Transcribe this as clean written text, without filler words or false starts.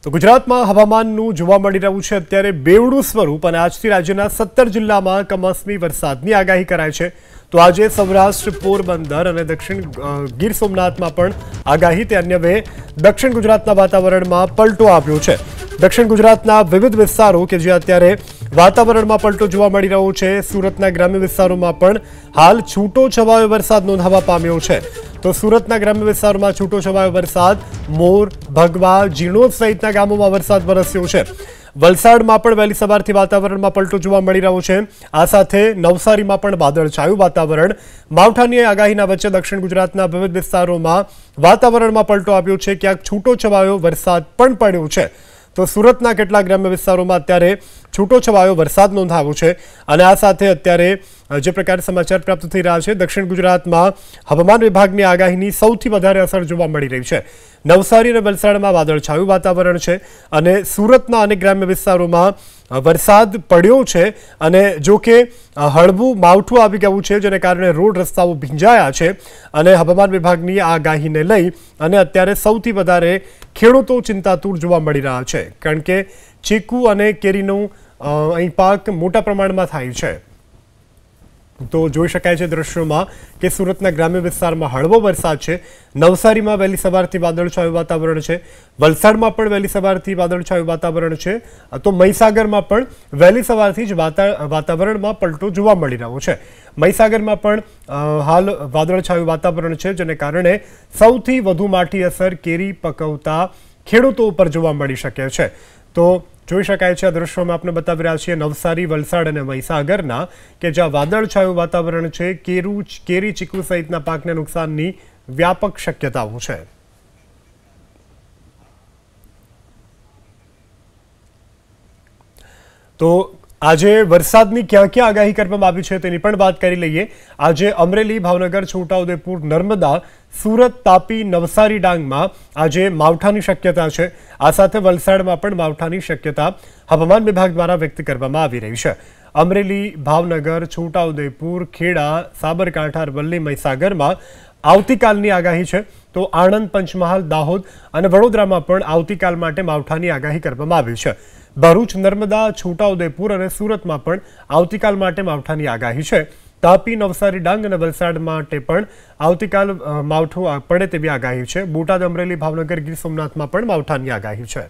તો ગુજરાતમાં હવામાનનું જોવા મળી રહ્યું છે અત્યારે બેવડું સ્વરૂપ અને આજથી રાજ્યના 17 જિલ્લામાં કમોસમી વરસાદની આગાહી કરાઈ છે। તો આજે સૌરાષ્ટ્ર, પોરબંદર અને દક્ષિણ ગીર સોમનાથમાં પણ આગાહી તે અન્યવે દક્ષિણ ગુજરાતના વાતાવરણમાં પલટો આવ્યો છે। દક્ષિણ ગુજરાતના વિવિધ વિસ્તારો કે જે અત્યારે વાતાવરણમાં પલટો જોવા મળી રહ્યો છે। સુરતના ગ્રામ્ય વિસ્તારોમાં પણ હાલ છૂટો છવાયો વરસાદ નોંધાવા પામ્યો છે। તો સુરતના ગ્રામ્ય વિસ્તારોમાં છૂટો છવાયો વરસાદ મોર, ભગવા, જીણોદ સહિતના ગામોમાં વરસાદ વરસ્યો છે। વલસાડમાં પણ વહેલી સવારથી વાતાવરણમાં પલટો જોવા મળી રહ્યો છે। આ સાથે નવસારીમાં પણ વાદળછાયું વાતાવરણ। માવઠાની આગાહીના વચ્ચે દક્ષિણ ગુજરાતના વિવિધ વિસ્તારોમાં વાતાવરણમાં પલટો આવ્યો છે। ક્યાંક છૂટો છવાયો વરસાદ પણ પડ્યો છે। તો સુરતના કેટલાક ગ્રામ્ય વિસ્તારોમાં અત્યારે છૂટો છવાયો વરસાદ નોંધાયો છે અને આ સાથે અત્યારે જે પ્રકારે સમાચાર પ્રાપ્ત થઈ રહ્યા છે દક્ષિણ ગુજરાતમાં હવામાન વિભાગની આગાહીની સૌથી વધારે અસર જોવા મળી રહી છે। નવસારી અને વલસાડમાં વાદળછાયું વાતાવરણ છે અને સુરતના અનેક ગ્રામ્ય વિસ્તારોમાં વરસાદ પડ્યો છે અને જો કે હળવું માવઠું આવી ગયું છે જેને કારણે રોડ રસ્તાઓ ભીંજાયા છે અને હવામાન વિભાગની આગાહીને લઈ અને અત્યારે સૌથી વધારે ખેડૂતો ચિંતાતુર જોવા મળી રહ્યા છે કારણ કે ચીકુ અને કેરીનું અહીં પાક મોટા પ્રમાણમાં થાય છે। તો જોઈ શકાય છે દ્રશ્યોમાં કે સુરતના ગ્રામ્ય વિસ્તારમાં હળવો વરસાદ છે। નવસારીમાં વહેલી સવારથી વાદળછાયું વાતાવરણ છે। વલસાડમાં પણ વહેલી સવારથી વાદળછાયું વાતાવરણ છે। તો મહીસાગરમાં પણ વહેલી સવારથી જ વાતાવરણમાં પલટો જોવા મળી રહ્યો છે। મહીસાગરમાં પણ હાલ વાદળછાયું વાતાવરણ છે જેને કારણે સૌથી વધુ માઠી અસર કેરી પકવતા ખેડૂતો ઉપર જોવા મળી શકે છે। તો જોઈ શકાય છે આ દ્રશ્યોમાં આપણે બતાવી રહ્યા છીએ નવસારી, વલસાડ અને મહીસાગરના કે જ્યાં વાદળછાયું વાતાવરણ છે। કેરી, ચીકુ સહિતના પાકને નુકસાનની વ્યાપક શક્યતાઓ છે। તો આજે વરસાદની ક્યાં ક્યાં આગાહી કરવામાં આવી છે તેની પણ વાત કરી લઈએ। આજે અમરેલી, ભાવનગર, છોટાઉદેપુર, નર્મદા, સુરત, તાપી, નવસારી, ડાંગમાં આજે માવઠાની શક્યતા છે। આ સાથે વલસાડમાં પણ માવઠાની શક્યતા હવામાન વિભાગ દ્વારા વ્યક્ત કરવામાં આવી રહી છે। અમરેલી, ભાવનગર, છોટાઉદેપુર, ખેડા, સાબરકાંઠા, અરવલ્લી, મહીસાગરમાં આવતીકાલની આગાહી છે। તો આણંદ, પંચમહાલ, દાહોદ અને વડોદરામાં પણ આવતીકાલ માટે માવઠાની આગાહી કરવામાં આવી છે। ભરૂચ, નર્મદા, છોટાઉદેપુર અને સુરતમાં પણ આવતીકાલ માટે માવઠાની આગાહી છે। તાપી, નવસારી, ડાંગ અને વલસાડ માટે પણ આવતીકાલ માવઠું પડે તેવી આગાહી છે। બોટાદ, અમરેલી, ભાવનગર, ગીર સોમનાથમાં પણ માવઠાની આગાહી છે।